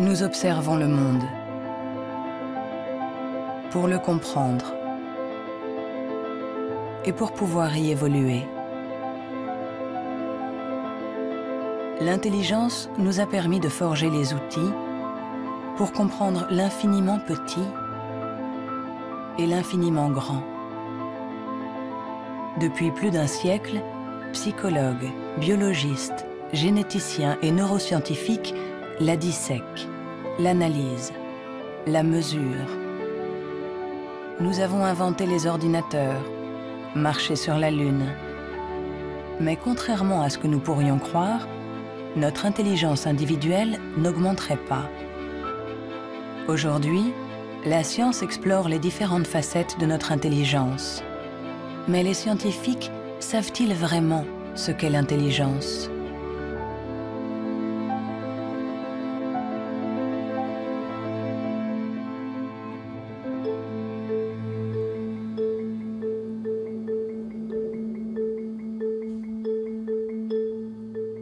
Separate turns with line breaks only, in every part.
Nous observons le monde pour le comprendre et pour pouvoir y évoluer. L'intelligence nous a permis de forger les outils pour comprendre l'infiniment petit et l'infiniment grand. Depuis plus d'un siècle, psychologues, biologistes, généticiens et neuroscientifiques la dissèquent, l'analysent, la mesurent. Nous avons inventé les ordinateurs, marché sur la Lune. Mais contrairement à ce que nous pourrions croire, notre intelligence individuelle n'augmenterait pas. Aujourd'hui, la science explore les différentes facettes de notre intelligence. Mais les scientifiques savent-ils vraiment ce qu'est l'intelligence ?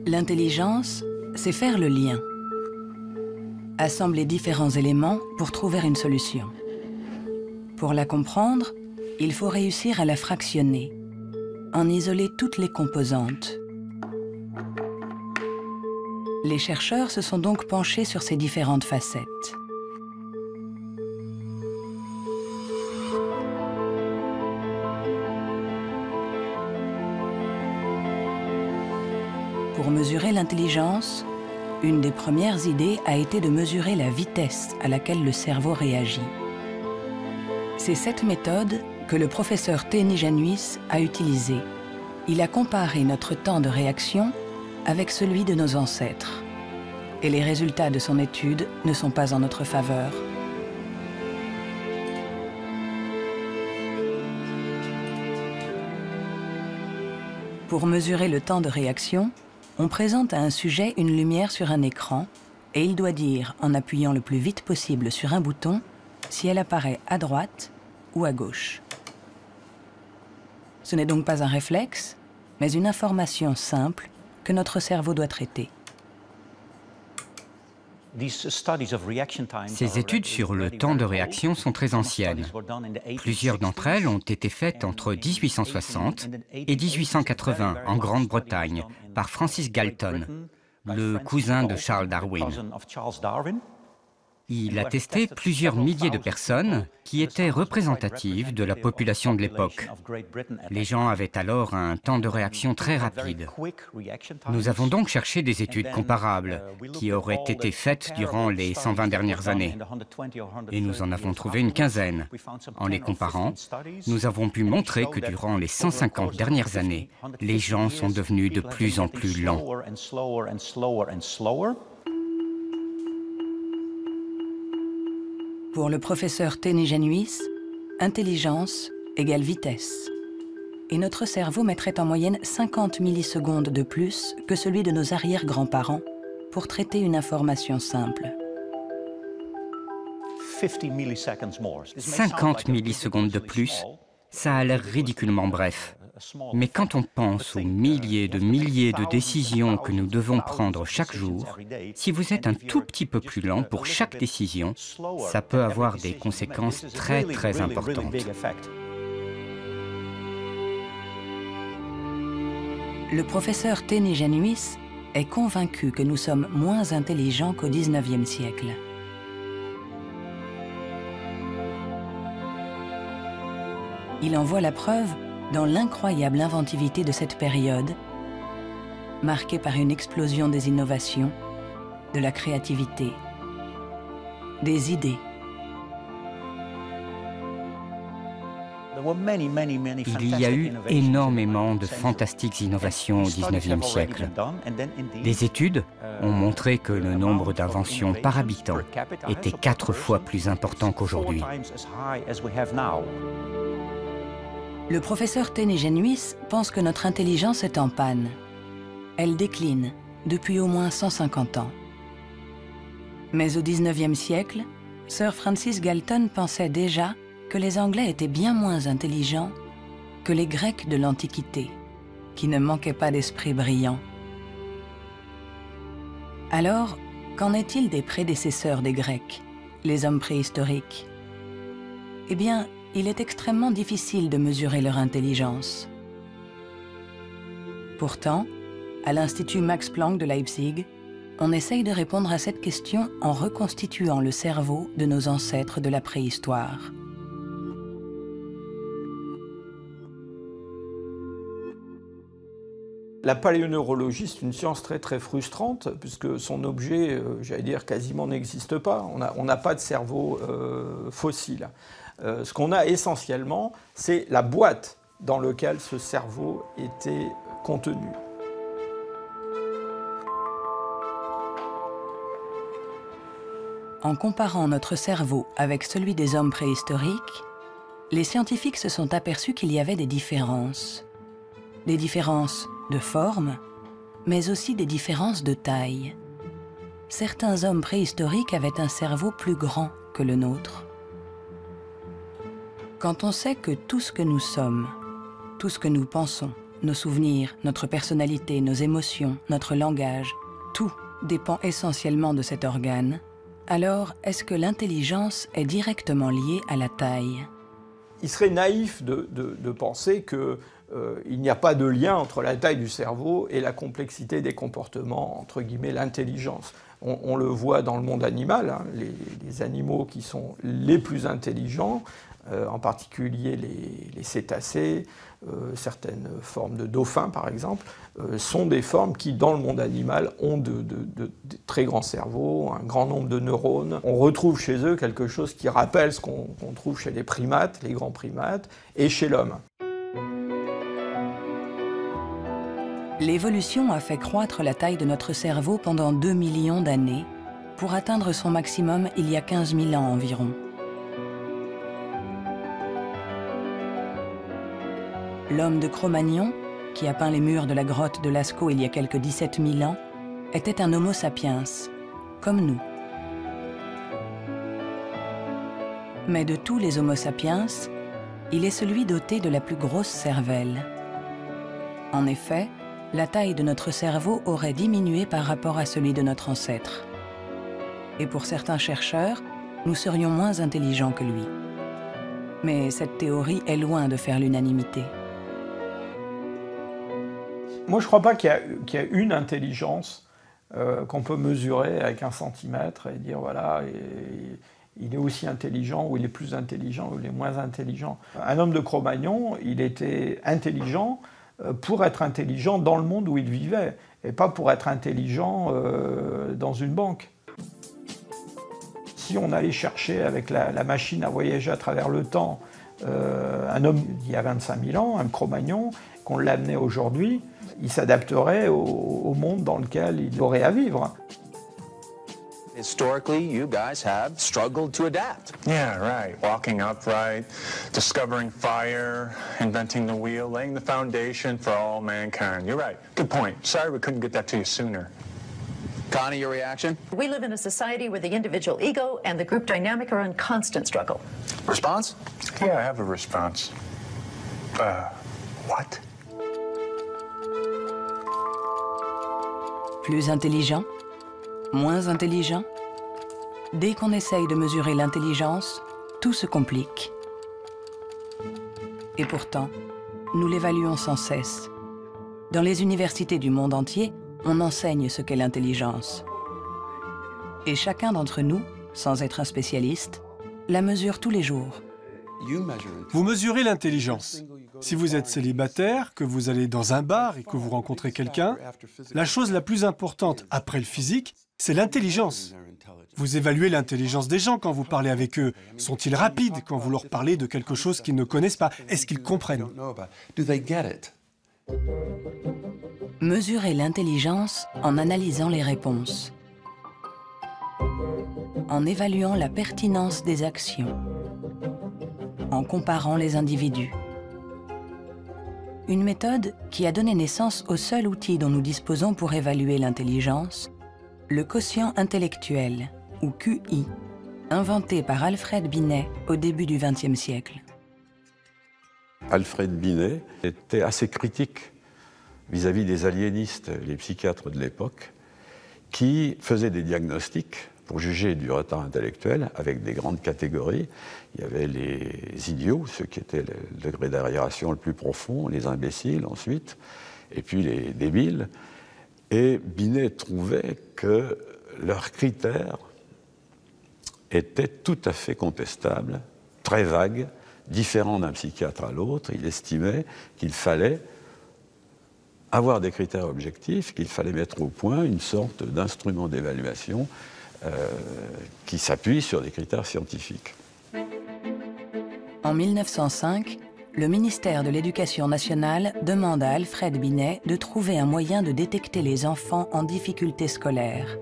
L'intelligence, c'est faire le lien. Assembler différents éléments pour trouver une solution. Pour la comprendre, il faut réussir à la fractionner, en isoler toutes les composantes. Les chercheurs se sont donc penchés sur ces différentes facettes. Pour mesurer l'intelligence, une des premières idées a été de mesurer la vitesse à laquelle le cerveau réagit. C'est cette méthode que le professeur Teeni Januis a utilisée. Il a comparé notre temps de réaction avec celui de nos ancêtres. Et les résultats de son étude ne sont pas en notre faveur. Pour mesurer le temps de réaction, on présente à un sujet une lumière sur un écran et il doit dire, en appuyant le plus vite possible sur un bouton, si elle apparaît à droite ou à gauche. Ce n'est donc pas un réflexe, mais une information simple que notre cerveau doit traiter.
Ces études sur le temps de réaction sont très anciennes. Plusieurs d'entre elles ont été faites entre 1860 et 1880 en Grande-Bretagne par Francis Galton, le cousin de Charles Darwin. Il a testé plusieurs milliers de personnes qui étaient représentatives de la population de l'époque. Les gens avaient alors un temps de réaction très rapide. Nous avons donc cherché des études comparables qui auraient été faites durant les 120 dernières années. Et nous en avons trouvé une quinzaine. En les comparant, nous avons pu montrer que durant les 150 dernières années, les gens sont devenus de plus en plus lents.
Pour le professeur Teeni Januis, intelligence égale vitesse. Et notre cerveau mettrait en moyenne 50 millisecondes de plus que celui de nos arrière-grands-parents pour traiter une information simple.
50 millisecondes de plus, ça a l'air ridiculement bref. Mais quand on pense aux milliers de décisions que nous devons prendre chaque jour, si vous êtes un tout petit peu plus lent pour chaque décision, ça peut avoir des conséquences très importantes.
Le professeur Teeni Januis est convaincu que nous sommes moins intelligents qu'au XIXe siècle. Il en voit la preuve dans l'incroyable inventivité de cette période, marquée par une explosion des innovations, de la créativité, des idées.
Il y a eu énormément de fantastiques innovations au XIXe siècle. Des études ont montré que le nombre d'inventions par habitant était 4 fois plus important qu'aujourd'hui.
Le professeur Teeni Januis pense que notre intelligence est en panne. Elle décline depuis au moins 150 ans. Mais au XIXe siècle, Sir Francis Galton pensait déjà que les Anglais étaient bien moins intelligents que les Grecs de l'Antiquité, qui ne manquaient pas d'esprit brillant. Alors, Qu'en est-il des prédécesseurs des Grecs, les hommes préhistoriques? Eh bien, il est extrêmement difficile de mesurer leur intelligence. Pourtant, à l'Institut Max Planck de Leipzig, on essaye de répondre à cette question en reconstituant le cerveau de nos ancêtres de la préhistoire.
La paléoneurologie, c'est une science très frustrante, puisque son objet, j'allais dire, quasiment n'existe pas. On n'a pas de cerveau fossile. Ce qu'on a essentiellement, c'est la boîte dans laquelle ce cerveau était contenu.
En comparant notre cerveau avec celui des hommes préhistoriques, les scientifiques se sont aperçus qu'il y avait des différences. Des différences de forme, mais aussi des différences de taille. Certains hommes préhistoriques avaient un cerveau plus grand que le nôtre. Quand on sait que tout ce que nous sommes, tout ce que nous pensons, nos souvenirs, notre personnalité, nos émotions, notre langage, tout dépend essentiellement de cet organe, alors est-ce que l'intelligence est directement liée à la taille?
Il serait naïf de penser qu'il n'y a pas de lien entre la taille du cerveau et la complexité des comportements, entre guillemets, l'intelligence. On le voit dans le monde animal, hein, les animaux qui sont les plus intelligents, en particulier les cétacés, certaines formes de dauphins par exemple, sont des formes qui dans le monde animal ont de très grands cerveaux, un grand nombre de neurones. On retrouve chez eux quelque chose qui rappelle ce qu'on trouve chez les primates, les grands primates, et chez l'homme.
L'évolution a fait croître la taille de notre cerveau pendant 2 millions d'années, pour atteindre son maximum il y a 15 000 ans environ. L'homme de Cro-Magnon, qui a peint les murs de la grotte de Lascaux il y a quelques 17 000 ans, était un Homo sapiens, comme nous. Mais de tous les Homo sapiens, il est celui doté de la plus grosse cervelle. En effet, la taille de notre cerveau aurait diminué par rapport à celui de notre ancêtre. Et pour certains chercheurs, nous serions moins intelligents que lui. Mais cette théorie est loin de faire l'unanimité.
Moi, je ne crois pas qu'il y a une intelligence qu'on peut mesurer avec 1 centimètre et dire, voilà, il est aussi intelligent, ou il est plus intelligent, ou il est moins intelligent. Un homme de Cro-Magnon, il était intelligent pour être intelligent dans le monde où il vivait, et pas pour être intelligent dans une banque. Si on allait chercher avec la machine à voyager à travers le temps un homme d'il y a 25 000 ans, un Cro-Magnon, qu'on l'amenait aujourd'hui, il s'adapterait au monde dans lequel il aurait à vivre.
Historically, you guys have struggled to adapt.
Yeah, right. Walking upright, discovering fire, inventing the wheel, laying the foundation for all mankind. You're right. Good point. Sorry we couldn't get that to you sooner.
Connie, your reaction?
We live in a society where the individual ego and the group dynamic are in constant struggle.
Response?
Yeah, I have a response. What?
Plus intelligent? Moins intelligent? Dès qu'on essaye de mesurer l'intelligence, tout se complique. Et pourtant, nous l'évaluons sans cesse. Dans les universités du monde entier, on enseigne ce qu'est l'intelligence. Et chacun d'entre nous, sans être un spécialiste, la mesure tous les jours.
Vous mesurez l'intelligence. Si vous êtes célibataire, que vous allez dans un bar et que vous rencontrez quelqu'un, la chose la plus importante après le physique, c'est l'intelligence. Vous évaluez l'intelligence des gens quand vous parlez avec eux. Sont-ils rapides quand vous leur parlez de quelque chose qu'ils ne connaissent pas? Est-ce qu'ils comprennent?
Mesurer l'intelligence en analysant les réponses, en évaluant la pertinence des actions, en comparant les individus. Une méthode qui a donné naissance au seul outil dont nous disposons pour évaluer l'intelligence, le quotient intellectuel, ou QI, inventé par Alfred Binet au début du XXe siècle.
Alfred Binet était assez critique vis-à-vis des aliénistes, les psychiatres de l'époque. qui faisait des diagnostics pour juger du retard intellectuel avec des grandes catégories. Il y avait les idiots, ceux qui étaient le degré d'arriération le plus profond, les imbéciles ensuite, et puis les débiles. Et Binet trouvait que leurs critères étaient tout à fait contestables, très vagues, différents d'un psychiatre à l'autre. Il estimait qu'il fallait avoir des critères objectifs, qu'il fallait mettre au point une sorte d'instrument d'évaluation qui s'appuie sur des critères scientifiques.
En 1905, le ministère de l'Éducation nationale demande à Alfred Binet de trouver un moyen de détecter les enfants en difficulté scolaire.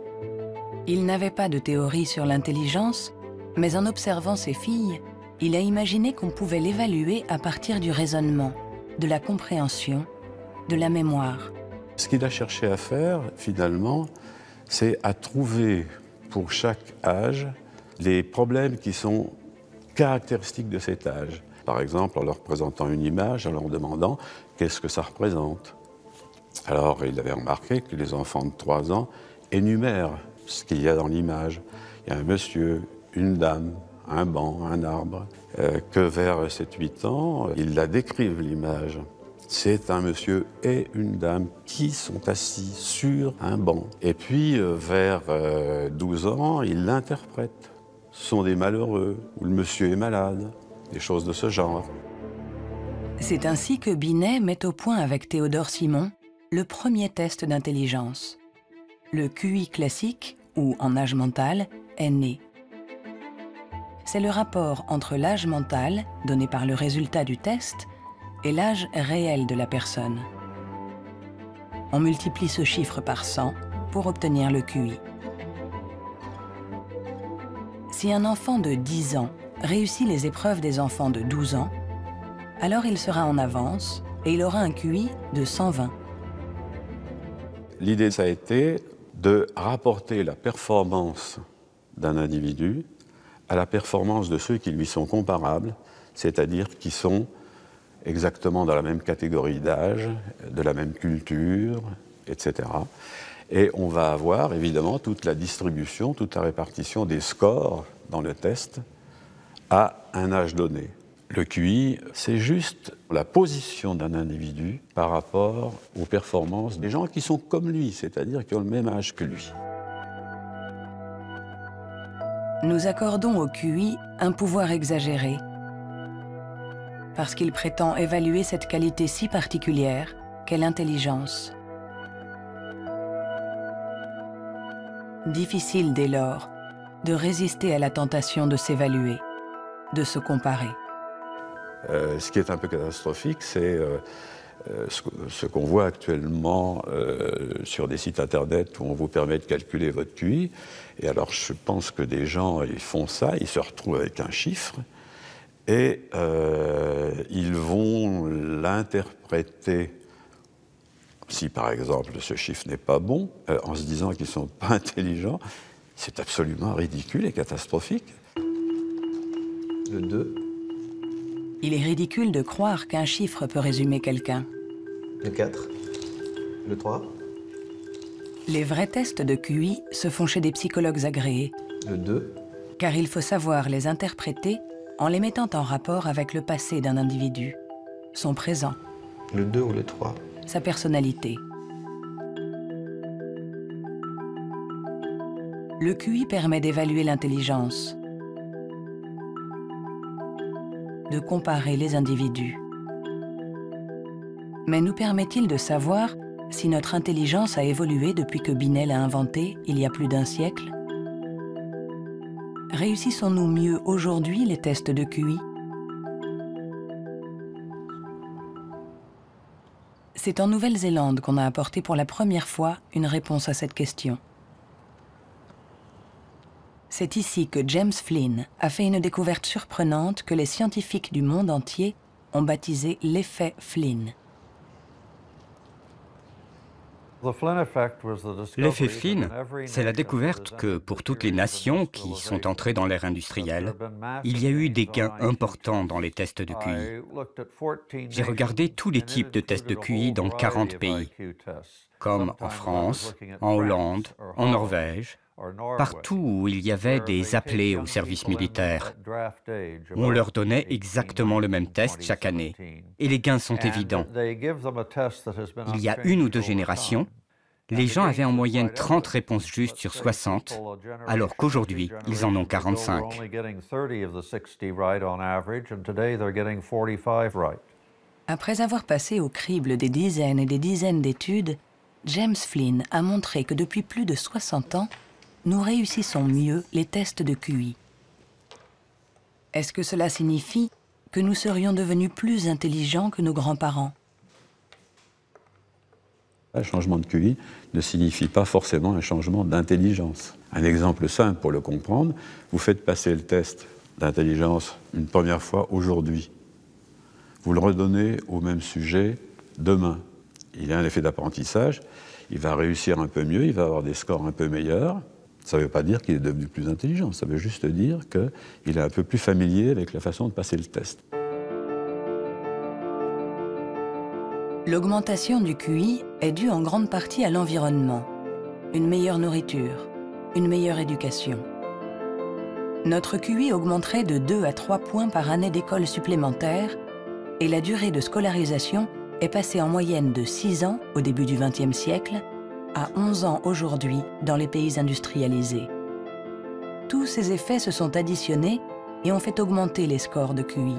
Il n'avait pas de théorie sur l'intelligence, mais en observant ses filles, il a imaginé qu'on pouvait l'évaluer à partir du raisonnement, de la compréhension, de la mémoire.
Ce qu'il a cherché à faire, finalement, c'est à trouver pour chaque âge les problèmes qui sont caractéristiques de cet âge. Par exemple, en leur présentant une image, en leur demandant qu'est-ce que ça représente. Alors, il avait remarqué que les enfants de 3 ans énumèrent ce qu'il y a dans l'image. Il y a un monsieur, une dame, un banc, un arbre. Que vers 7-8 ans, ils la décrivent, l'image. C'est un monsieur et une dame qui sont assis sur un banc. Et puis, vers 12 ans, ils l'interprètent. Ce sont des malheureux, ou le monsieur est malade, des choses de ce genre.
C'est ainsi que Binet met au point avec Théodore Simon le premier test d'intelligence. Le QI classique, ou en âge mental, est né. C'est le rapport entre l'âge mental, donné par le résultat du test, et l'âge réel de la personne. On multiplie ce chiffre par 100 pour obtenir le QI. Si un enfant de 10 ans réussit les épreuves des enfants de 12 ans, alors il sera en avance et il aura un QI de 120.
L'idée, ça a été de rapporter la performance d'un individu à la performance de ceux qui lui sont comparables, c'est-à-dire qui sont exactement dans la même catégorie d'âge, de la même culture, etc. Et on va avoir évidemment toute la distribution, toute la répartition des scores dans le test à un âge donné. Le QI, c'est juste la position d'un individu par rapport aux performances des gens qui sont comme lui, c'est-à-dire qui ont le même âge que lui.
Nous accordons au QI un pouvoir exagéré, parce qu'il prétend évaluer cette qualité si particulière qu'est l'intelligence. Difficile dès lors de résister à la tentation de s'évaluer, de se comparer.
Ce qui est un peu catastrophique, c'est ce qu'on voit actuellement sur des sites internet où on vous permet de calculer votre QI. Et alors je pense que des gens, ils font ça, ils se retrouvent avec un chiffre et ils vont l'interpréter, si par exemple ce chiffre n'est pas bon, en se disant qu'ils ne sont pas intelligents. C'est absolument ridicule et catastrophique.
Le 2.
Il est ridicule de croire qu'un chiffre peut résumer quelqu'un.
Le 4. Le 3.
Les vrais tests de QI se font chez des psychologues agréés.
Le 2.
Car il faut savoir les interpréter en les mettant en rapport avec le passé d'un individu, son présent.
Le 2 ou le 3.
Sa personnalité. Le QI permet d'évaluer l'intelligence, de comparer les individus. Mais nous permet-il de savoir si notre intelligence a évolué depuis que Binet l'a inventé il y a plus d'un siècle? Réussissons-nous mieux aujourd'hui les tests de QI? C'est en Nouvelle-Zélande qu'on a apporté pour la première fois une réponse à cette question. C'est ici que James Flynn a fait une découverte surprenante que les scientifiques du monde entier ont baptisé l'effet Flynn.
L'effet Flynn, c'est la découverte que pour toutes les nations qui sont entrées dans l'ère industrielle, il y a eu des gains importants dans les tests de QI. J'ai regardé tous les types de tests de QI dans 40 pays, comme en France, en Hollande, en Norvège, partout où il y avait des appelés au service militaire. On leur donnait exactement le même test chaque année, et les gains sont évidents. Il y a 1 ou 2 générations, les gens avaient en moyenne 30 réponses justes sur 60, alors qu'aujourd'hui, ils en ont 45.
Après avoir passé au crible des dizaines et des dizaines d'études, James Flynn a montré que depuis plus de 60 ans, nous réussissons mieux les tests de QI. Est-ce que cela signifie que nous serions devenus plus intelligents que nos grands-parents?
Un changement de QI ne signifie pas forcément un changement d'intelligence. Un exemple simple pour le comprendre, vous faites passer le test d'intelligence une première fois aujourd'hui. Vous le redonnez au même sujet demain. Il y a un effet d'apprentissage, il va réussir un peu mieux, il va avoir des scores un peu meilleurs. Ça ne veut pas dire qu'il est devenu plus intelligent, ça veut juste dire qu'il est un peu plus familier avec la façon de passer le test.
L'augmentation du QI est due en grande partie à l'environnement, une meilleure nourriture, une meilleure éducation. Notre QI augmenterait de 2 à 3 points par année d'école supplémentaire et la durée de scolarisation est passée en moyenne de 6 ans au début du XXe siècle à 11 ans aujourd'hui dans les pays industrialisés. Tous ces effets se sont additionnés et ont fait augmenter les scores de QI.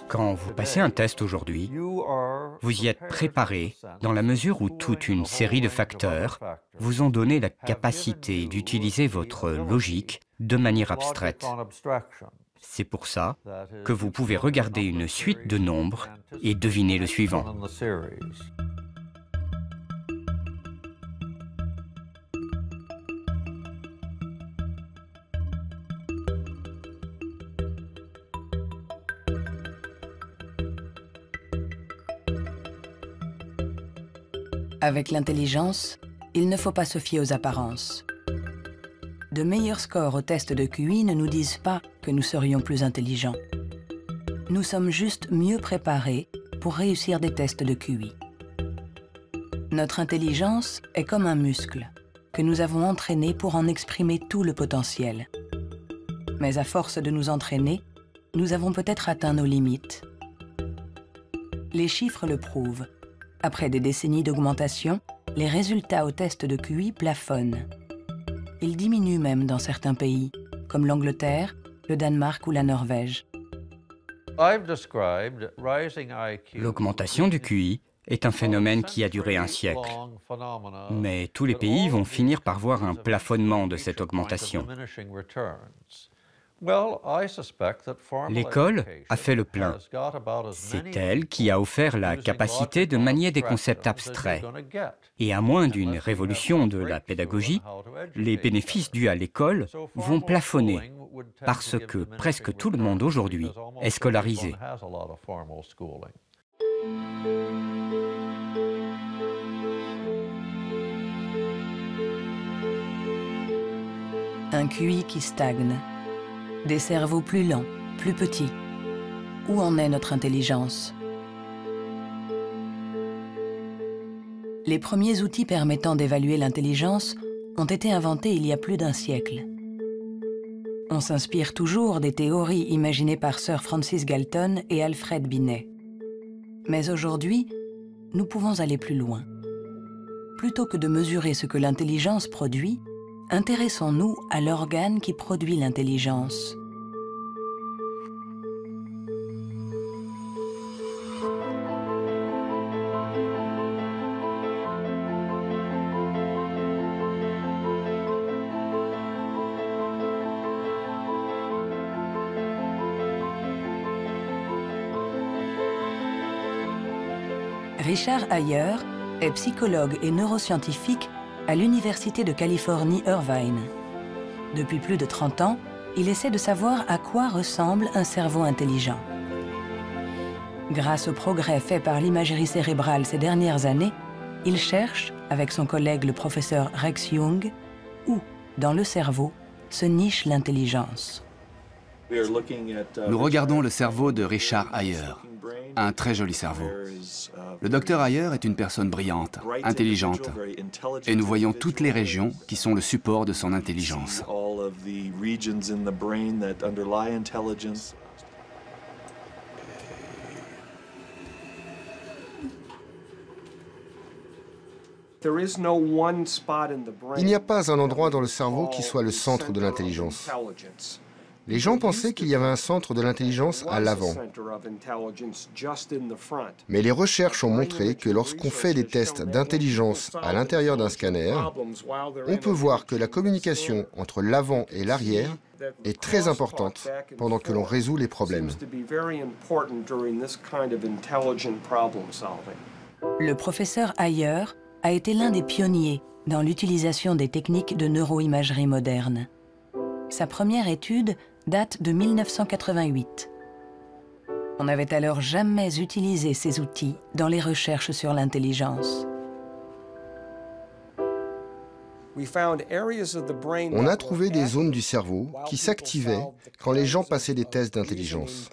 Quand vous passez un test aujourd'hui, vous y êtes préparé dans la mesure où toute une série de facteurs vous ont donné la capacité d'utiliser votre logique de manière abstraite. C'est pour ça que vous pouvez regarder une suite de nombres et deviner le suivant.
Avec l'intelligence, il ne faut pas se fier aux apparences. De meilleurs scores au test de QI ne nous disent pas que nous serions plus intelligents. Nous sommes juste mieux préparés pour réussir des tests de QI. Notre intelligence est comme un muscle que nous avons entraîné pour en exprimer tout le potentiel. Mais à force de nous entraîner, nous avons peut-être atteint nos limites. Les chiffres le prouvent. Après des décennies d'augmentation, les résultats au test de QI plafonnent. Ils diminuent même dans certains pays, comme l'Angleterre, le Danemark ou la Norvège.
L'augmentation du QI est un phénomène qui a duré un siècle. Mais tous les pays vont finir par voir un plafonnement de cette augmentation. L'école a fait le plein. C'est elle qui a offert la capacité de manier des concepts abstraits. Et à moins d'une révolution de la pédagogie, les bénéfices dus à l'école vont plafonner parce que presque tout le monde aujourd'hui est scolarisé.
Un QI qui stagne. Des cerveaux plus lents, plus petits. Où en est notre intelligence? Les premiers outils permettant d'évaluer l'intelligence ont été inventés il y a plus d'un siècle. On s'inspire toujours des théories imaginées par Sir Francis Galton et Alfred Binet. Mais aujourd'hui, nous pouvons aller plus loin. Plutôt que de mesurer ce que l'intelligence produit, intéressons-nous à l'organe qui produit l'intelligence. Richard Ayer est psychologue et neuroscientifique à l'Université de Californie, Irvine. Depuis plus de 30 ans, il essaie de savoir à quoi ressemble un cerveau intelligent. Grâce aux progrès faits par l'imagerie cérébrale ces dernières années, il cherche, avec son collègue le professeur Rex Jung, où, dans le cerveau, se niche l'intelligence.
Nous regardons le cerveau de Richard Ayer, un très joli cerveau. Le docteur Ayer est une personne brillante, intelligente, et nous voyons toutes les régions qui sont le support de son intelligence.
Il n'y a pas un endroit dans le cerveau qui soit le centre de l'intelligence. Les gens pensaient qu'il y avait un centre de l'intelligence à l'avant. Mais les recherches ont montré que lorsqu'on fait des tests d'intelligence à l'intérieur d'un scanner, on peut voir que la communication entre l'avant et l'arrière est très importante pendant que l'on résout les problèmes.
Le professeur Ayer a été l'un des pionniers dans l'utilisation des techniques de neuroimagerie moderne. Sa première étude date de 1988. On n'avait alors jamais utilisé ces outils dans les recherches sur l'intelligence.
On a trouvé des zones du cerveau qui s'activaient quand les gens passaient des tests d'intelligence.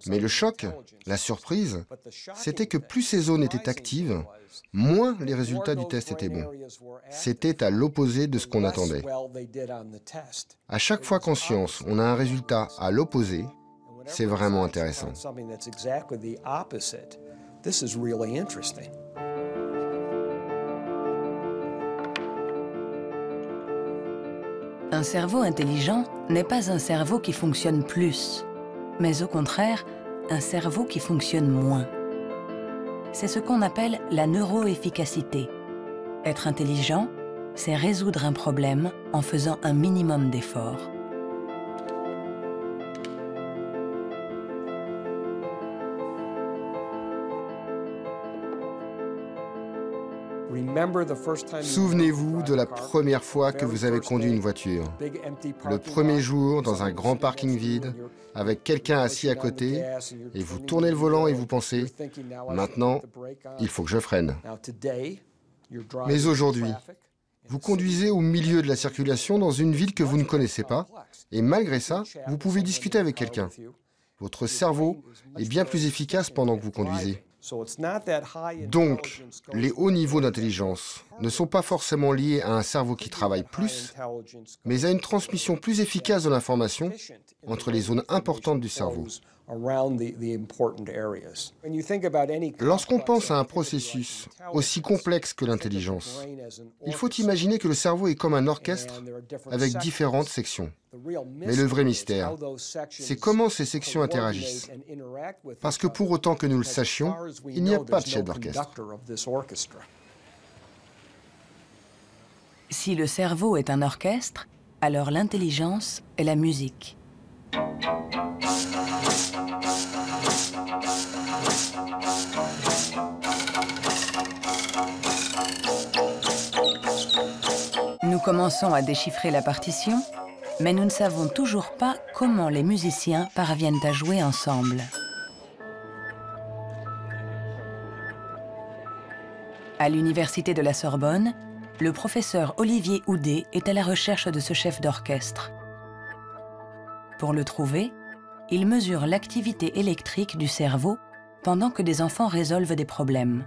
Mais le choc, la surprise, c'était que plus ces zones étaient actives, moins les résultats du test étaient bons. C'était à l'opposé de ce qu'on attendait. À chaque fois qu'en science, on a un résultat à l'opposé, c'est vraiment intéressant.
Un cerveau intelligent n'est pas un cerveau qui fonctionne plus, mais au contraire, un cerveau qui fonctionne moins. C'est ce qu'on appelle la neuroefficacité. Être intelligent, c'est résoudre un problème en faisant un minimum d'efforts.
Souvenez-vous de la première fois que vous avez conduit une voiture. Le premier jour, dans un grand parking vide, avec quelqu'un assis à côté, et vous tournez le volant et vous pensez « Maintenant, il faut que je freine ». Mais aujourd'hui, vous conduisez au milieu de la circulation dans une ville que vous ne connaissez pas, et malgré ça, vous pouvez discuter avec quelqu'un. Votre cerveau est bien plus efficace pendant que vous conduisez. Donc, les hauts niveaux d'intelligence ne sont pas forcément liés à un cerveau qui travaille plus, mais à une transmission plus efficace de l'information entre les zones importantes du cerveau. Lorsqu'on pense à un processus aussi complexe que l'intelligence, il faut imaginer que le cerveau est comme un orchestre avec différentes sections. Mais le vrai mystère, c'est comment ces sections interagissent. Parce que pour autant que nous le sachions, il n'y a pas de chef d'orchestre.
Si le cerveau est un orchestre, alors l'intelligence est la musique. Nous commençons à déchiffrer la partition, mais nous ne savons toujours pas comment les musiciens parviennent à jouer ensemble. À l'université de la Sorbonne, le professeur Olivier Houdet est à la recherche de ce chef d'orchestre. Pour le trouver, il mesure l'activité électrique du cerveau pendant que des enfants résolvent des problèmes.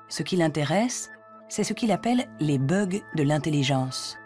Ce qui l'intéresse, c'est ce qu'il appelle les bugs de l'intelligence.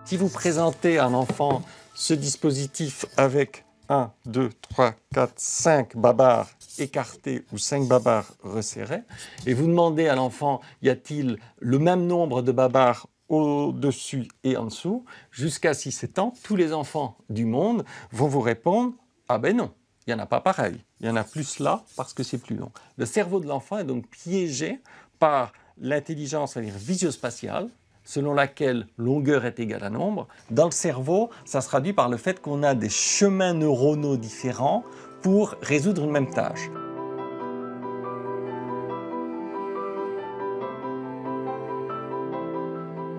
Si vous présentez à un enfant ce dispositif avec 1, 2, 3, 4, 5 babards écartés ou 5 babards resserrés, et vous demandez à l'enfant, y a-t-il le même nombre de babards au-dessus et en dessous, jusqu'à 6-7 ans, tous les enfants du monde vont vous répondre « Ah ben non, il n'y en a pas pareil, il y en a plus là parce que c'est plus long ». Le cerveau de l'enfant est donc piégé par l'intelligence, c'est-à-dire visio-spatiale, selon laquelle longueur est égale à nombre. Dans le cerveau, ça se traduit par le fait qu'on a des chemins neuronaux différents pour résoudre une même tâche.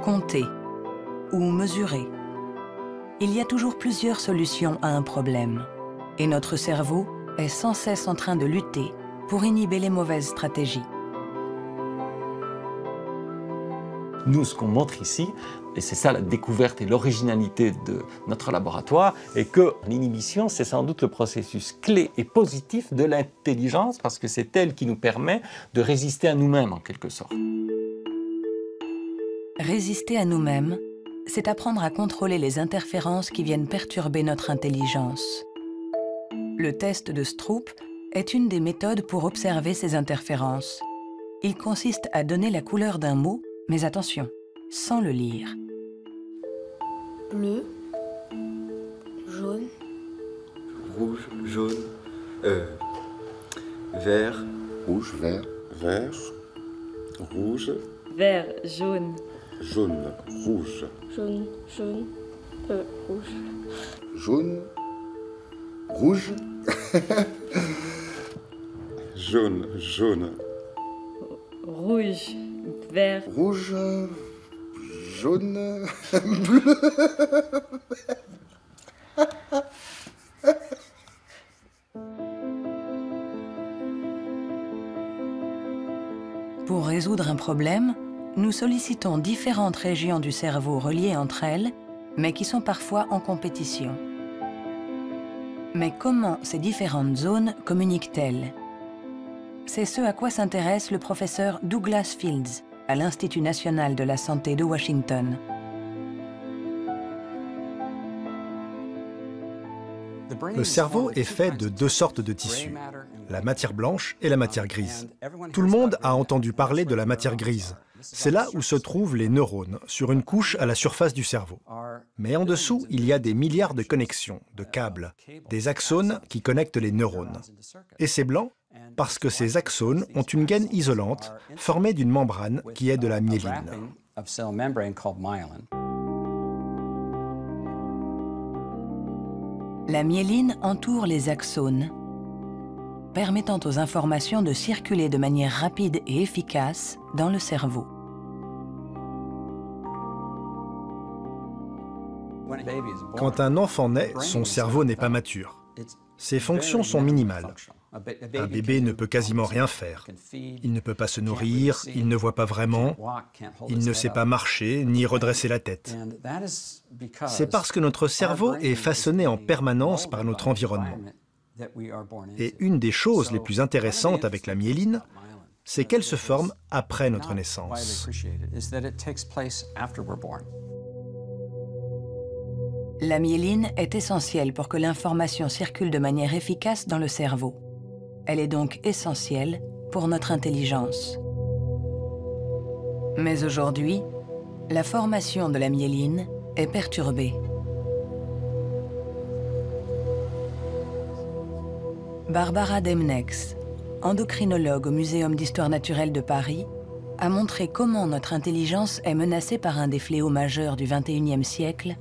Compter ou mesurer. Il y a toujours plusieurs solutions à un problème. Et notre cerveau est sans cesse en train de lutter pour inhiber les mauvaises stratégies.
Nous, ce qu'on montre ici, et c'est ça la découverte et l'originalité de notre laboratoire, est que l'inhibition, c'est sans doute le processus clé et positif de l'intelligence, parce que c'est elle qui nous permet de résister à nous-mêmes, en quelque sorte.
Résister à nous-mêmes, c'est apprendre à contrôler les interférences qui viennent perturber notre intelligence. Le test de Stroop est une des méthodes pour observer ces interférences. Il consiste à donner la couleur d'un mot, mais attention, sans le lire.
Bleu, jaune,
rouge, jaune, vert,
rouge, vert,
vert, rouge,
vert, jaune,
jaune, rouge,
jaune, jaune, rouge,
jaune, rouge,
jaune, jaune,
rouge, vert,
rouge, jaune, bleu.
Pour résoudre un problème, nous sollicitons différentes régions du cerveau reliées entre elles, mais qui sont parfois en compétition. Mais comment ces différentes zones communiquent-elles? C'est ce à quoi s'intéresse le professeur Douglas Fields à l'Institut national de la santé de Washington.
Le cerveau est fait de deux sortes de tissus, la matière blanche et la matière grise. Tout le monde a entendu parler de la matière grise. C'est là où se trouvent les neurones, sur une couche à la surface du cerveau. Mais en dessous, il y a des milliards de connexions, de câbles, des axones qui connectent les neurones. Et c'est blanc parce que ces axones ont une gaine isolante formée d'une membrane qui est de la myéline.
La myéline entoure les axones, permettant aux informations de circuler de manière rapide et efficace dans le cerveau.
Quand un enfant naît, son cerveau n'est pas mature. Ses fonctions sont minimales. Un bébé ne peut quasiment rien faire. Il ne peut pas se nourrir, il ne voit pas vraiment, il ne sait pas marcher ni redresser la tête. C'est parce que notre cerveau est façonné en permanence par notre environnement. Et une des choses les plus intéressantes avec la myéline, c'est qu'elle se forme après notre naissance.
La myéline est essentielle pour que l'information circule de manière efficace dans le cerveau. Elle est donc essentielle pour notre intelligence. Mais aujourd'hui, la formation de la myéline est perturbée. Barbara Demnex, endocrinologue au Muséum d'histoire naturelle de Paris, a montré comment notre intelligence est menacée par un des fléaux majeurs du XXIe siècle,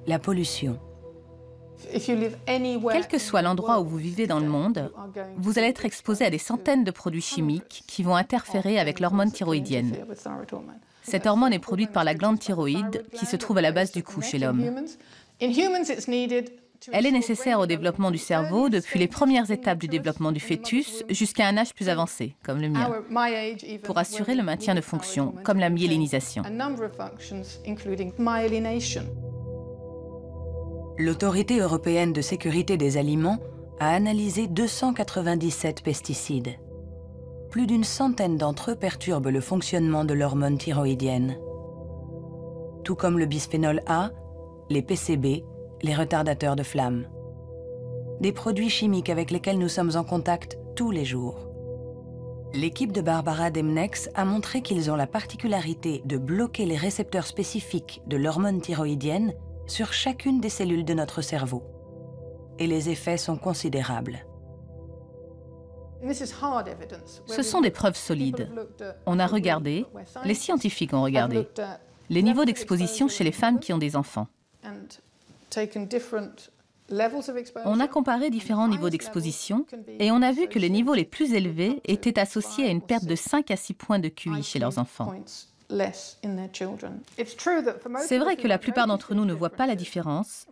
la pollution.
Quel que soit l'endroit où vous vivez dans le monde, vous allez être exposé à des centaines de produits chimiques qui vont interférer avec l'hormone thyroïdienne. Cette hormone est produite par la glande thyroïde qui se trouve à la base du cou chez l'homme. Elle est nécessaire au développement du cerveau depuis les premières étapes du développement du fœtus jusqu'à un âge plus avancé, comme le mien, pour assurer le maintien de fonctions comme la myélinisation.
L'Autorité européenne de sécurité des aliments a analysé 297 pesticides. Plus d'une centaine d'entre eux perturbent le fonctionnement de l'hormone thyroïdienne. Tout comme le bisphénol A, les PCB, les retardateurs de flamme. Des produits chimiques avec lesquels nous sommes en contact tous les jours. L'équipe de Barbara Demnex a montré qu'ils ont la particularité de bloquer les récepteurs spécifiques de l'hormone thyroïdienne sur chacune des cellules de notre cerveau. Et les effets sont considérables.
Ce sont des preuves solides. On a regardé, les scientifiques ont regardé, les niveaux d'exposition chez les femmes qui ont des enfants. On a comparé différents niveaux d'exposition et on a vu que les niveaux les plus élevés étaient associés à une perte de 5 à 6 points de QI chez leurs enfants. C'est vrai que la plupart d'entre nous ne voient pas la différence,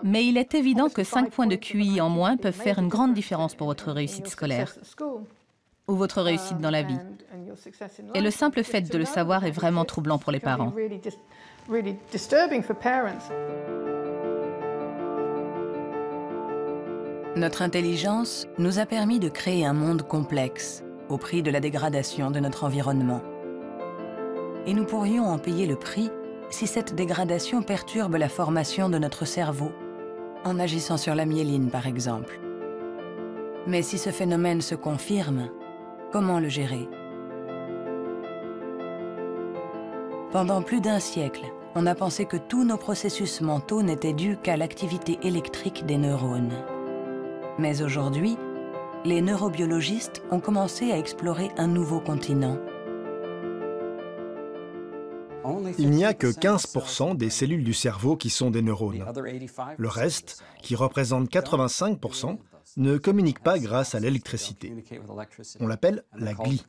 mais il est évident que 5 points de QI en moins peuvent faire une grande différence pour votre réussite scolaire ou votre réussite dans la vie. Et le simple fait de le savoir est vraiment troublant pour les parents.
Notre intelligence nous a permis de créer un monde complexe au prix de la dégradation de notre environnement. Et nous pourrions en payer le prix si cette dégradation perturbe la formation de notre cerveau, en agissant sur la myéline par exemple. Mais si ce phénomène se confirme, comment le gérer? Pendant plus d'1 siècle, on a pensé que tous nos processus mentaux n'étaient dus qu'à l'activité électrique des neurones. Mais aujourd'hui, les neurobiologistes ont commencé à explorer un nouveau continent.
Il n'y a que 15% des cellules du cerveau qui sont des neurones. Le reste, qui représente 85%, ne communique pas grâce à l'électricité. On l'appelle la glie.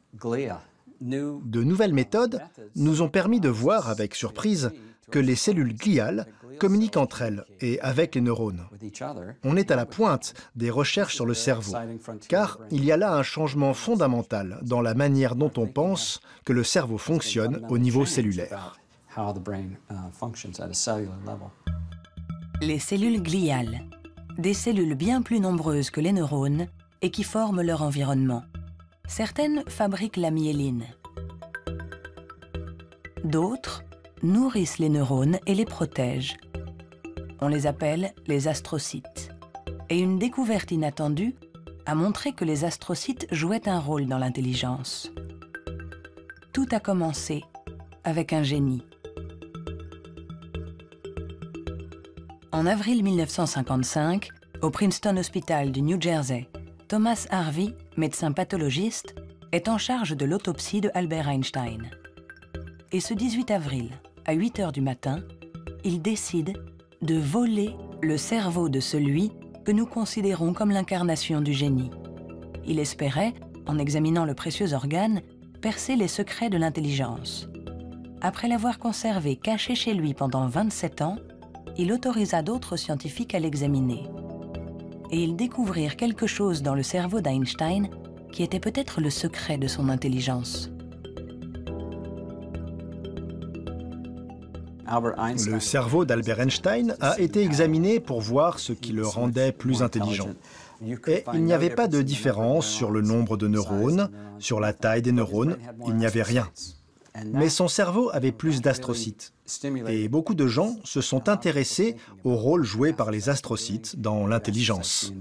De nouvelles méthodes nous ont permis de voir avec surprise que les cellules gliales communiquent entre elles et avec les neurones. On est à la pointe des recherches sur le cerveau, car il y a là un changement fondamental dans la manière dont on pense que le cerveau fonctionne au niveau cellulaire.
Les cellules gliales, des cellules bien plus nombreuses que les neurones et qui forment leur environnement. Certaines fabriquent la myéline. D'autres nourrissent les neurones et les protègent. On les appelle les astrocytes. Et une découverte inattendue a montré que les astrocytes jouaient un rôle dans l'intelligence. Tout a commencé avec un génie. En avril 1955, au Princeton Hospital du New Jersey, Thomas Harvey, médecin pathologiste, est en charge de l'autopsie de Albert Einstein. Et ce 18 avril, à 8 h du matin, il décide de voler le cerveau de celui que nous considérons comme l'incarnation du génie. Il espérait, en examinant le précieux organe, percer les secrets de l'intelligence. Après l'avoir conservé caché chez lui pendant 27 ans, il autorisa d'autres scientifiques à l'examiner. Et ils découvrirent quelque chose dans le cerveau d'Einstein qui était peut-être le secret de son intelligence.
Le cerveau d'Albert Einstein a été examiné pour voir ce qui le rendait plus intelligent. Et il n'y avait pas de différence sur le nombre de neurones, sur la taille des neurones, il n'y avait rien. Mais son cerveau avait plus d'astrocytes. Et beaucoup de gens se sont intéressés au rôle joué par les astrocytes dans l'intelligence.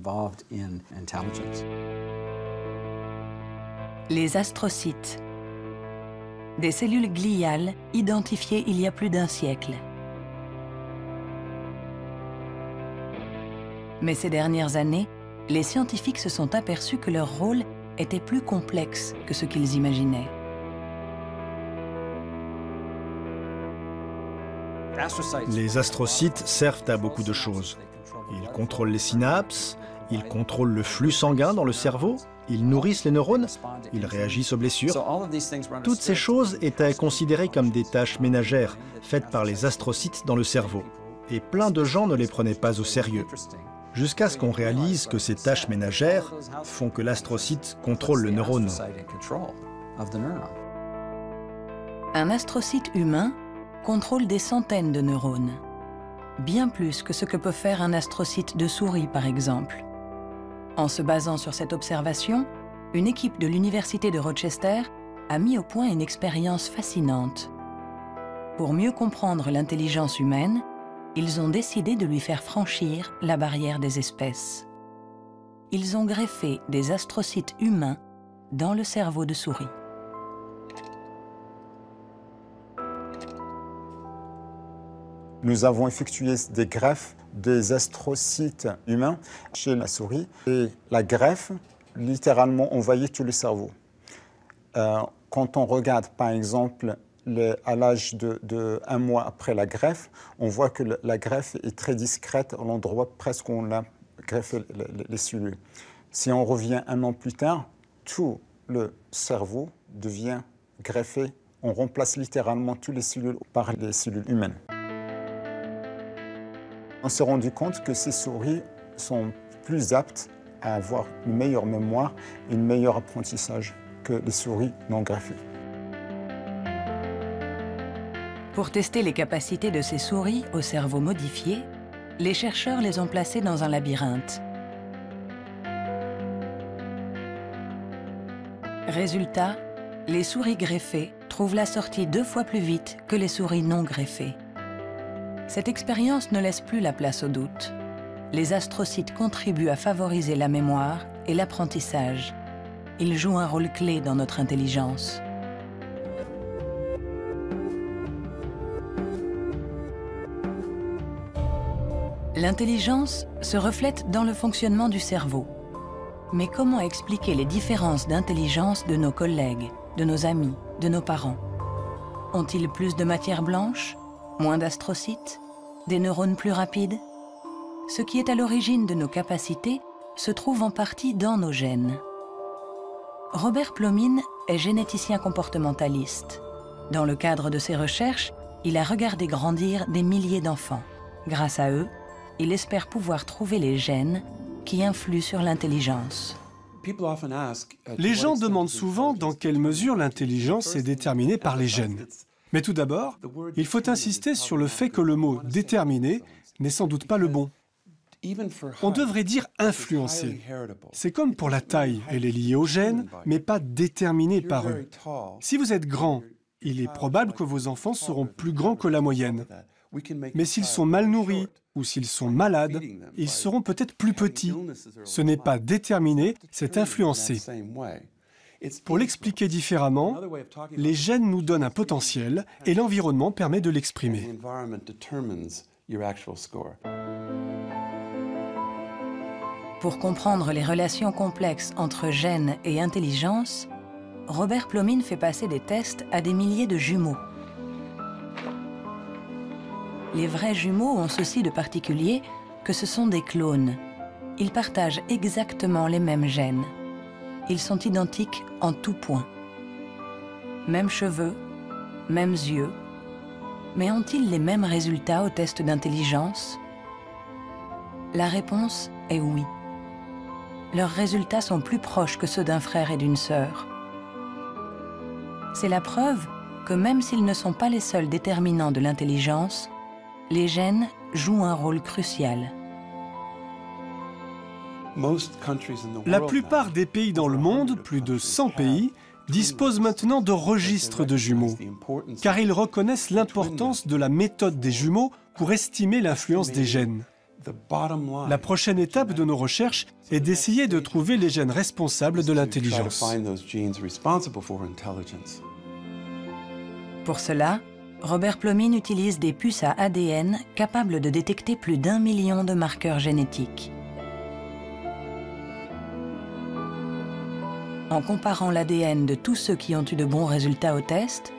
Les astrocytes. Des cellules gliales identifiées il y a plus d'1 siècle. Mais ces dernières années, les scientifiques se sont aperçus que leur rôle était plus complexe que ce qu'ils imaginaient.
Les astrocytes servent à beaucoup de choses. Ils contrôlent les synapses, ils contrôlent le flux sanguin dans le cerveau, ils nourrissent les neurones, ils réagissent aux blessures. Toutes ces choses étaient considérées comme des tâches ménagères faites par les astrocytes dans le cerveau. Et plein de gens ne les prenaient pas au sérieux. Jusqu'à ce qu'on réalise que ces tâches ménagères font que l'astrocyte contrôle le neurone.
Un astrocyte humain contrôle des centaines de neurones, bien plus que ce que peut faire un astrocyte de souris par exemple. En se basant sur cette observation, une équipe de l'Université de Rochester a mis au point une expérience fascinante. Pour mieux comprendre l'intelligence humaine, ils ont décidé de lui faire franchir la barrière des espèces. Ils ont greffé des astrocytes humains dans le cerveau de souris.
Nous avons effectué des greffes des astrocytes humains chez la souris. Et la greffe, littéralement, envahit tout le cerveau. Quand on regarde, par exemple, à l'âge de 1 mois après la greffe, on voit que la greffe est très discrète à l'endroit presque où on a greffé les cellules. Si on revient 1 an plus tard, tout le cerveau devient greffé On remplace littéralement toutes les cellules par les cellules humaines. On s'est rendu compte que ces souris sont plus aptes à avoir une meilleure mémoire et un meilleur apprentissage que les souris non greffées.
Pour tester les capacités de ces souris au cerveau modifié, les chercheurs les ont placées dans un labyrinthe. Résultat, les souris greffées trouvent la sortie 2 fois plus vite que les souris non greffées. Cette expérience ne laisse plus la place au doute. Les astrocytes contribuent à favoriser la mémoire et l'apprentissage. Ils jouent un rôle clé dans notre intelligence. L'intelligence se reflète dans le fonctionnement du cerveau. Mais comment expliquer les différences d'intelligence de nos collègues, de nos amis, de nos parents? Ont-ils plus de matière blanche, moins d'astrocytes, des neurones plus rapides? Ce qui est à l'origine de nos capacités se trouve en partie dans nos gènes. Robert Plomine est généticien comportementaliste. Dans le cadre de ses recherches, il a regardé grandir des milliers d'enfants. Grâce à eux, il espère pouvoir trouver les gènes qui influent sur l'intelligence.
Les gens demandent souvent dans quelle mesure l'intelligence est déterminée par les gènes. Mais tout d'abord, il faut insister sur le fait que le mot « déterminer » n'est sans doute pas le bon. On devrait dire « influencer ». C'est comme pour la taille, elle est liée aux gènes, mais pas déterminée par eux. Si vous êtes grand, il est probable que vos enfants seront plus grands que la moyenne. Mais s'ils sont mal nourris ou s'ils sont malades, ils seront peut-être plus petits. Ce n'est pas déterminé, c'est influencé. Pour l'expliquer différemment, les gènes nous donnent un potentiel et l'environnement permet de l'exprimer.
Pour comprendre les relations complexes entre gènes et intelligence, Robert Plomine fait passer des tests à des milliers de jumeaux. Les vrais jumeaux ont ceci de particulier que ce sont des clones. Ils partagent exactement les mêmes gènes. Ils sont identiques en tout point. Mêmes cheveux, mêmes yeux. Mais ont-ils les mêmes résultats au test d'intelligence? La réponse est oui. Leurs résultats sont plus proches que ceux d'un frère et d'une sœur. C'est la preuve que même s'ils ne sont pas les seuls déterminants de l'intelligence, les gènes jouent un rôle crucial.
La plupart des pays dans le monde, plus de 100 pays, disposent maintenant de registres de jumeaux, car ils reconnaissent l'importance de la méthode des jumeaux pour estimer l'influence des gènes. La prochaine étape de nos recherches est d'essayer de trouver les gènes responsables de l'intelligence.
Pour cela, Robert Plomine utilise des puces à ADN capables de détecter plus d'1 million de marqueurs génétiques. En comparant l'ADN de tous ceux qui ont eu de bons résultats au test,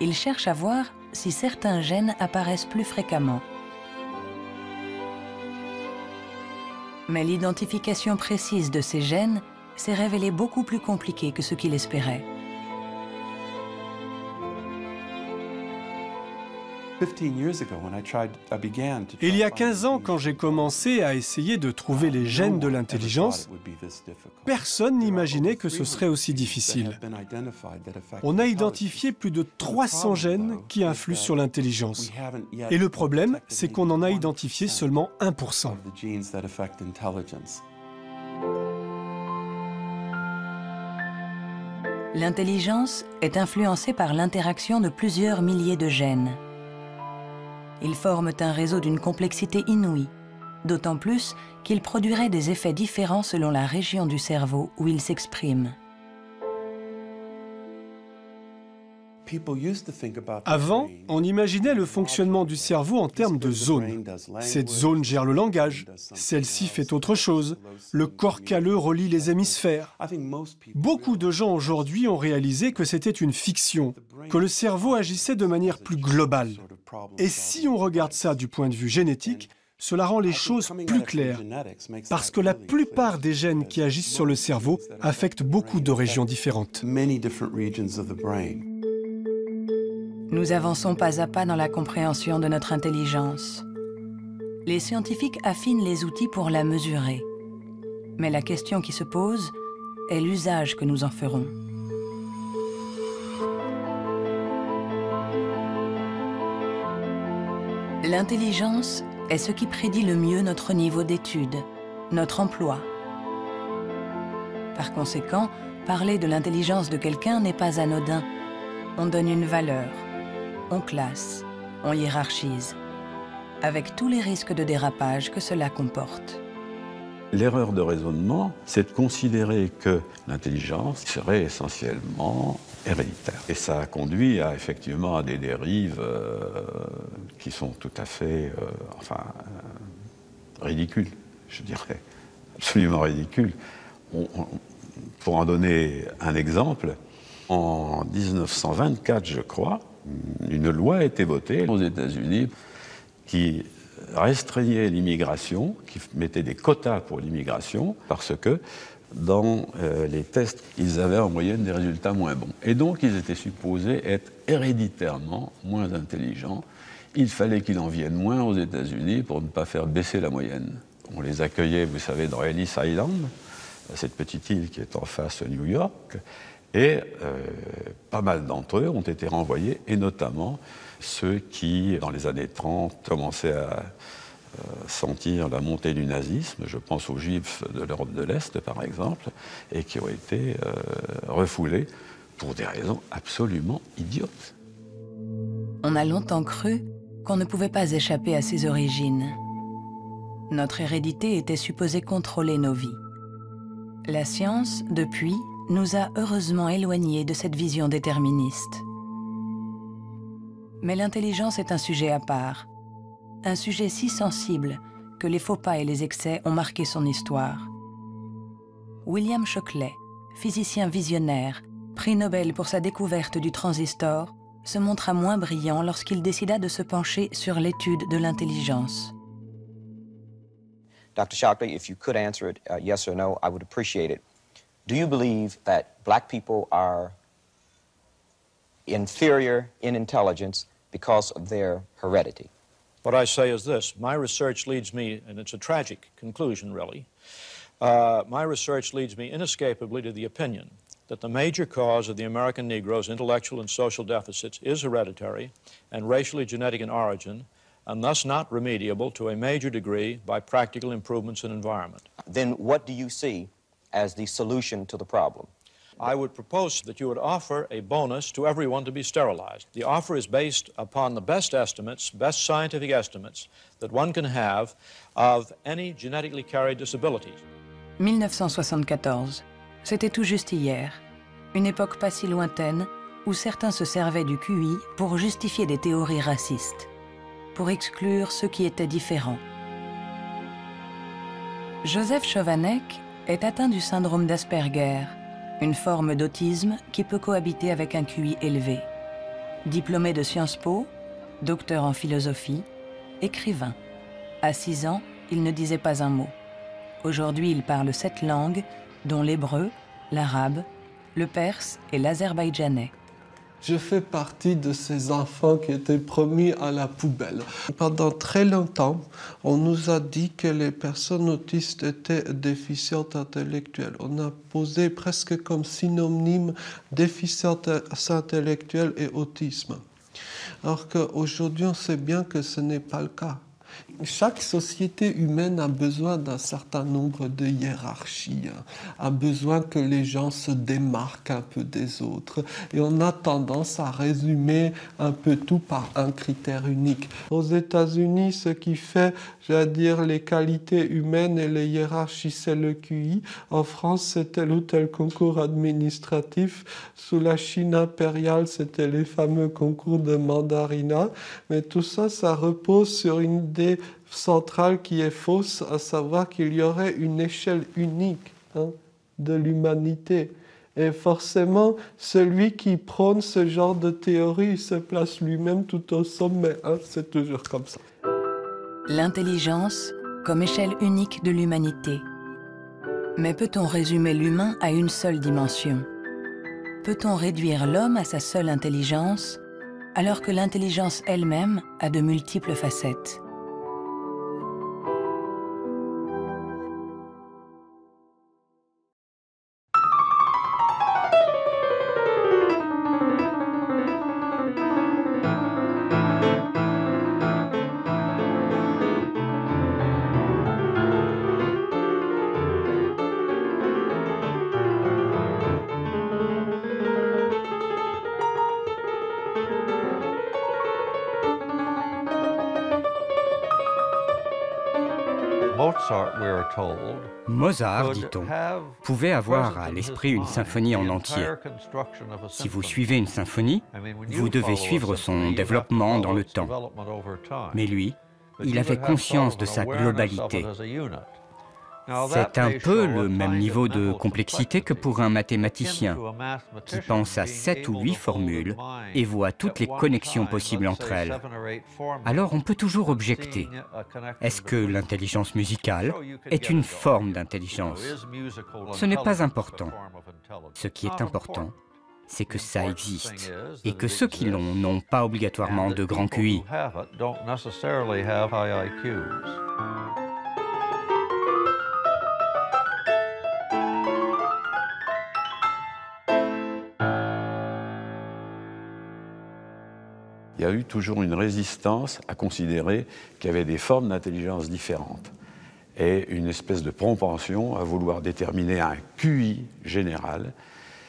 il cherche à voir si certains gènes apparaissent plus fréquemment. Mais l'identification précise de ces gènes s'est révélée beaucoup plus compliquée que ce qu'il espérait.
Il y a 15 ans, quand j'ai commencé à essayer de trouver les gènes de l'intelligence, personne n'imaginait que ce serait aussi difficile. On a identifié plus de 300 gènes qui influent sur l'intelligence. Et le problème, c'est qu'on en a identifié seulement 1%.
L'intelligence est influencée par l'interaction de plusieurs milliers de gènes. Ils forment un réseau d'une complexité inouïe, d'autant plus qu'ils produiraient des effets différents selon la région du cerveau où ils s'expriment.
Avant, on imaginait le fonctionnement du cerveau en termes de zones. Cette zone gère le langage, celle-ci fait autre chose. Le corps calleux relie les hémisphères. Beaucoup de gens aujourd'hui ont réalisé que c'était une fiction, que le cerveau agissait de manière plus globale. Et si on regarde ça du point de vue génétique, cela rend les choses plus claires, parce que la plupart des gènes qui agissent sur le cerveau affectent beaucoup de régions différentes.
Nous avançons pas à pas dans la compréhension de notre intelligence. Les scientifiques affinent les outils pour la mesurer. Mais la question qui se pose est l'usage que nous en ferons. L'intelligence est ce qui prédit le mieux notre niveau d'études, notre emploi. Par conséquent, parler de l'intelligence de quelqu'un n'est pas anodin. On donne une valeur, on classe, on hiérarchise, avec tous les risques de dérapage que cela comporte.
L'erreur de raisonnement, c'est de considérer que l'intelligence serait essentiellement héréditaire. Et ça a conduit effectivement à des dérives qui sont tout à fait ridicules, je dirais, absolument ridicules. Pour en donner un exemple, en 1924, je crois, une loi a été votée aux États-Unis qui restreignait l'immigration, qui mettait des quotas pour l'immigration, parce que dans les tests, ils avaient en moyenne des résultats moins bons. Et donc, ils étaient supposés être héréditairement moins intelligents. Il fallait qu'il en vienne moins aux États-Unis pour ne pas faire baisser la moyenne. On les accueillait, vous savez, dans Ellis Island, cette petite île qui est en face de New York, et pas mal d'entre eux ont été renvoyés, et notamment ceux qui, dans les années 30, commençaient à sentir la montée du nazisme, je pense aux Juifs de l'Europe de l'Est, par exemple, et qui ont été refoulés pour des raisons absolument idiotes.
On a longtemps cru qu'on ne pouvait pas échapper à ses origines. Notre hérédité était supposée contrôler nos vies. La science, depuis, nous a heureusement éloignés de cette vision déterministe. Mais l'intelligence est un sujet à part, un sujet si sensible que les faux pas et les excès ont marqué son histoire. William Shockley, physicien visionnaire, prix Nobel pour sa découverte du transistor, se montra moins brillant lorsqu'il décida de se pencher sur l'étude de l'intelligence.
Dr. Shockley, if you could answer it yes or no, I would appreciate it. Do you believe that black people are inferior in intelligence because of their heredity?
What I say is this. My research leads me, and it's a tragic conclusion, really, my research leads me inescapably to the opinion that the major cause of the American Negro's intellectual and social deficits is hereditary and racially genetic in origin, and thus not remediable to a major degree by practical improvements in environment.
Then what do you see as the solution to the problem?
I would propose that you would offer a bonus to everyone to be sterilized. The offer is based upon the best estimates, best scientific estimates that one can have of any genetically carried disabilities.
1974, c'était tout juste hier, une époque pas si lointaine où certains se servaient du QI pour justifier des théories racistes, pour exclure ceux qui étaient différents. Joseph Chovanec est atteint du syndrome d'Asperger, une forme d'autisme qui peut cohabiter avec un QI élevé. Diplômé de Sciences Po, docteur en philosophie, écrivain. À 6 ans, il ne disait pas un mot. Aujourd'hui, il parle 7 langues, dont l'hébreu, l'arabe, le perse et l'azerbaïdjanais.
Je fais partie de ces enfants qui étaient promis à la poubelle. Pendant très longtemps, on nous a dit que les personnes autistes étaient déficientes intellectuelles. On a posé presque comme synonyme déficience intellectuelle et autisme. Alors qu'aujourd'hui, on sait bien que ce n'est pas le cas. Chaque société humaine a besoin d'un certain nombre de hiérarchies, a besoin que les gens se démarquent un peu des autres. Et on a tendance à résumer un peu tout par un critère unique. Aux États-Unis, ce qui fait, les qualités humaines et les hiérarchies, c'est le QI. En France, c'est tel ou tel concours administratif. Sous la Chine impériale, c'était les fameux concours de mandarinat. Mais tout ça, ça repose sur une idée centrale qui est fausse, à savoir qu'il y aurait une échelle unique de l'humanité. Et forcément, celui qui prône ce genre de théorie se place lui-même tout au sommet. C'est toujours comme ça.
L'intelligence comme échelle unique de l'humanité. Mais peut-on résumer l'humain à une seule dimension? Peut-on réduire l'homme à sa seule intelligence alors que l'intelligence elle-même a de multiples facettes.
Mozart, dit-on, pouvait avoir à l'esprit une symphonie en entier. Si vous suivez une symphonie, vous devez suivre son développement dans le temps. Mais lui, il avait conscience de sa globalité. C'est un peu le même niveau de complexité que pour un mathématicien qui pense à 7 ou 8 formules et voit toutes les connexions possibles entre elles. Alors on peut toujours objecter. Est-ce que l'intelligence musicale est une forme d'intelligence? Ce n'est pas important. Ce qui est important, c'est que ça existe et que ceux qui l'ont n'ont pas obligatoirement de grand QI.
Il y a eu toujours une résistance à considérer qu'il y avait des formes d'intelligence différentes et une espèce de propension à vouloir déterminer un QI général,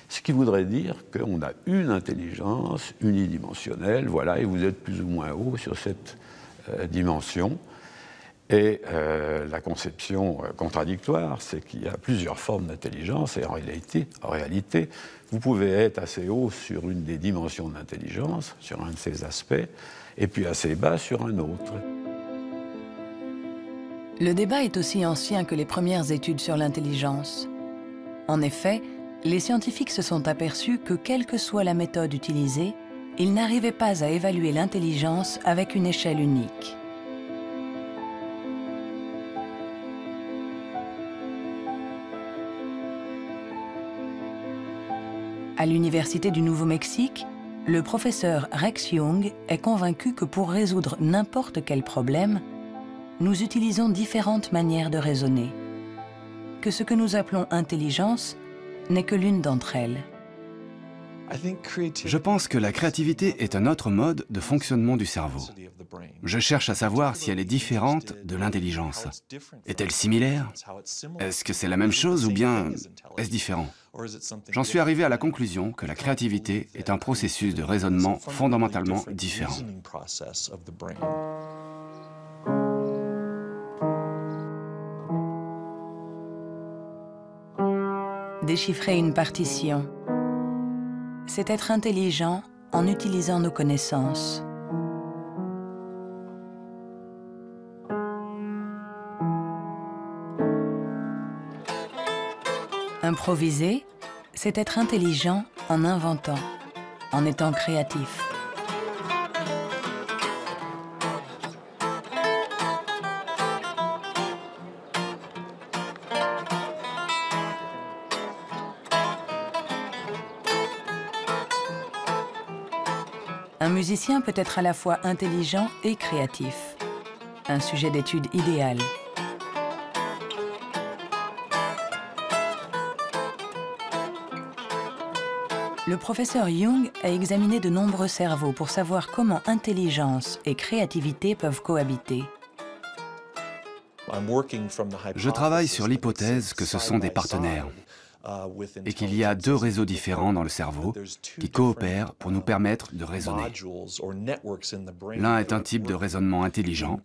ce qui voudrait dire qu'on a une intelligence unidimensionnelle, voilà, et vous êtes plus ou moins haut sur cette dimension. Et la conception contradictoire, c'est qu'il y a plusieurs formes d'intelligence et en réalité, vous pouvez être assez haut sur une des dimensions d'intelligence, sur un de ces aspects, et puis assez bas sur un autre.
Le débat est aussi ancien que les premières études sur l'intelligence. En effet, les scientifiques se sont aperçus que quelle que soit la méthode utilisée, ils n'arrivaient pas à évaluer l'intelligence avec une échelle unique. À l'Université du Nouveau-Mexique, le professeur Rex Jung est convaincu que pour résoudre n'importe quel problème, nous utilisons différentes manières de raisonner, que ce que nous appelons intelligence n'est que l'une d'entre elles.
Je pense que la créativité est un autre mode de fonctionnement du cerveau. Je cherche à savoir si elle est différente de l'intelligence. Est-elle similaire? Est-ce que c'est la même chose ou bien est-ce différent? J'en suis arrivé à la conclusion que la créativité est un processus de raisonnement fondamentalement différent.
Déchiffrer une partition, c'est être intelligent en utilisant nos connaissances. Improviser, c'est être intelligent en inventant, en étant créatif. Un musicien peut être à la fois intelligent et créatif. Un sujet d'étude idéal. Le professeur Jung a examiné de nombreux cerveaux pour savoir comment intelligence et créativité peuvent cohabiter.
Je travaille sur l'hypothèse que ce sont des partenaires et qu'il y a deux réseaux différents dans le cerveau qui coopèrent pour nous permettre de raisonner. L'un est un type de raisonnement intelligent,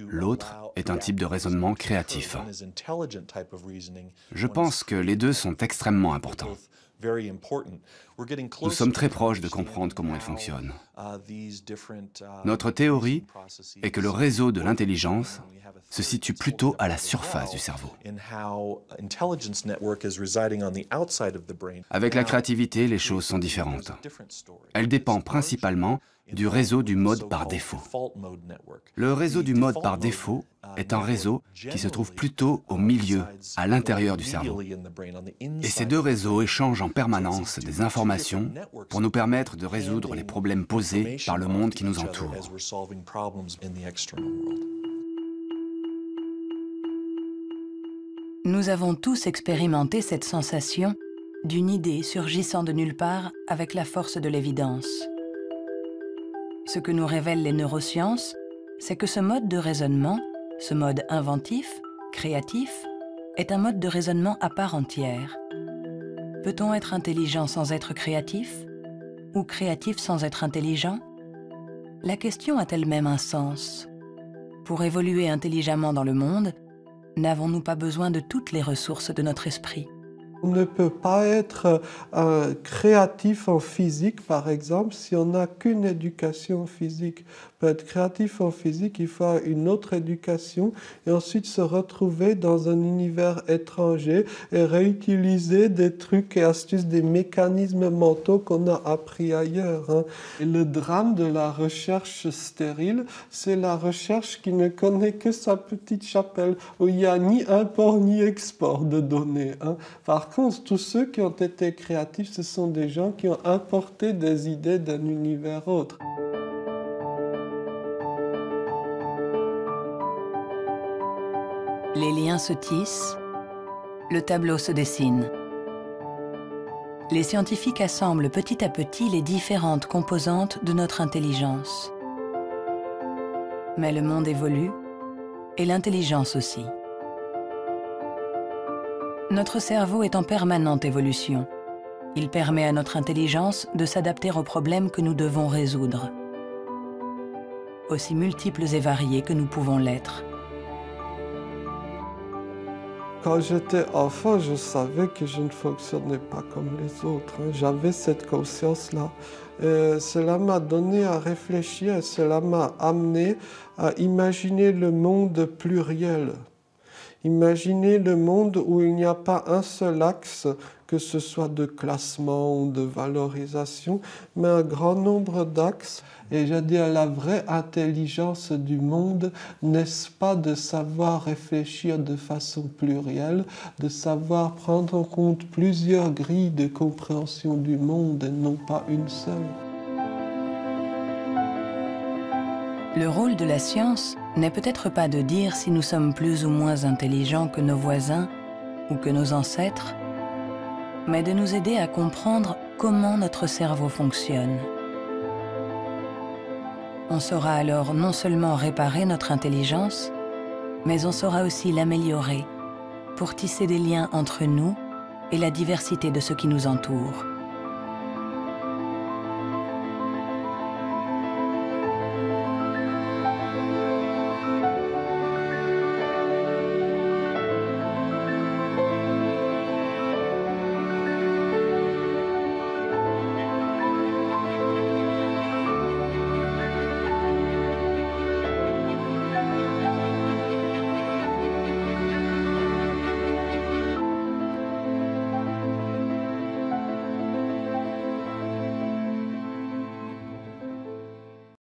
l'autre est un type de raisonnement créatif. Je pense que les deux sont extrêmement importants. Nous sommes très proches de comprendre comment ils fonctionnent. Notre théorie est que le réseau de l'intelligence se situe plutôt à la surface du cerveau. Avec la créativité, les choses sont différentes. Elle dépend principalement du réseau du mode par défaut. Le réseau du mode par défaut est un réseau qui se trouve plutôt au milieu, à l'intérieur du cerveau. Et ces deux réseaux échangent en permanence des informations pour nous permettre de résoudre les problèmes posés par le monde qui nous entoure.
Nous avons tous expérimenté cette sensation d'une idée surgissant de nulle part avec la force de l'évidence. Ce que nous révèlent les neurosciences, c'est que ce mode de raisonnement, ce mode inventif, créatif, est un mode de raisonnement à part entière. Peut-on être intelligent sans être créatif? Ou créatif sans être intelligent? La question a elle-même un sens. Pour évoluer intelligemment dans le monde, n'avons-nous pas besoin de toutes les ressources de notre esprit?
On ne peut pas être créatif en physique, par exemple, si on n'a qu'une éducation physique. Pour être créatif en physique, il faut une autre éducation et ensuite se retrouver dans un univers étranger et réutiliser des trucs et astuces, des mécanismes mentaux qu'on a appris ailleurs. Hein. Et le drame de la recherche stérile, c'est la recherche qui ne connaît que sa petite chapelle, où il n'y a ni import ni export de données. Hein. Par contre, tous ceux qui ont été créatifs, ce sont des gens qui ont importé des idées d'un univers autre.
Les liens se tissent, le tableau se dessine. Les scientifiques assemblent petit à petit les différentes composantes de notre intelligence. Mais le monde évolue, et l'intelligence aussi. Notre cerveau est en permanente évolution. Il permet à notre intelligence de s'adapter aux problèmes que nous devons résoudre, aussi multiples et variés que nous pouvons l'être.
Quand j'étais enfant, je savais que je ne fonctionnais pas comme les autres. J'avais cette conscience-là. Cela m'a donné à réfléchir et cela m'a amené à imaginer le monde pluriel. Imaginer le monde où il n'y a pas un seul axe, que ce soit de classement ou de valorisation, mais un grand nombre d'axes. Et j'ai dit, la vraie intelligence du monde, n'est-ce pas de savoir réfléchir de façon plurielle, de savoir prendre en compte plusieurs grilles de compréhension du monde et non pas une seule.
Le rôle de la science n'est peut-être pas de dire si nous sommes plus ou moins intelligents que nos voisins ou que nos ancêtres, mais de nous aider à comprendre comment notre cerveau fonctionne. On saura alors non seulement réparer notre intelligence, mais on saura aussi l'améliorer pour tisser des liens entre nous et la diversité de ce qui nous entoure.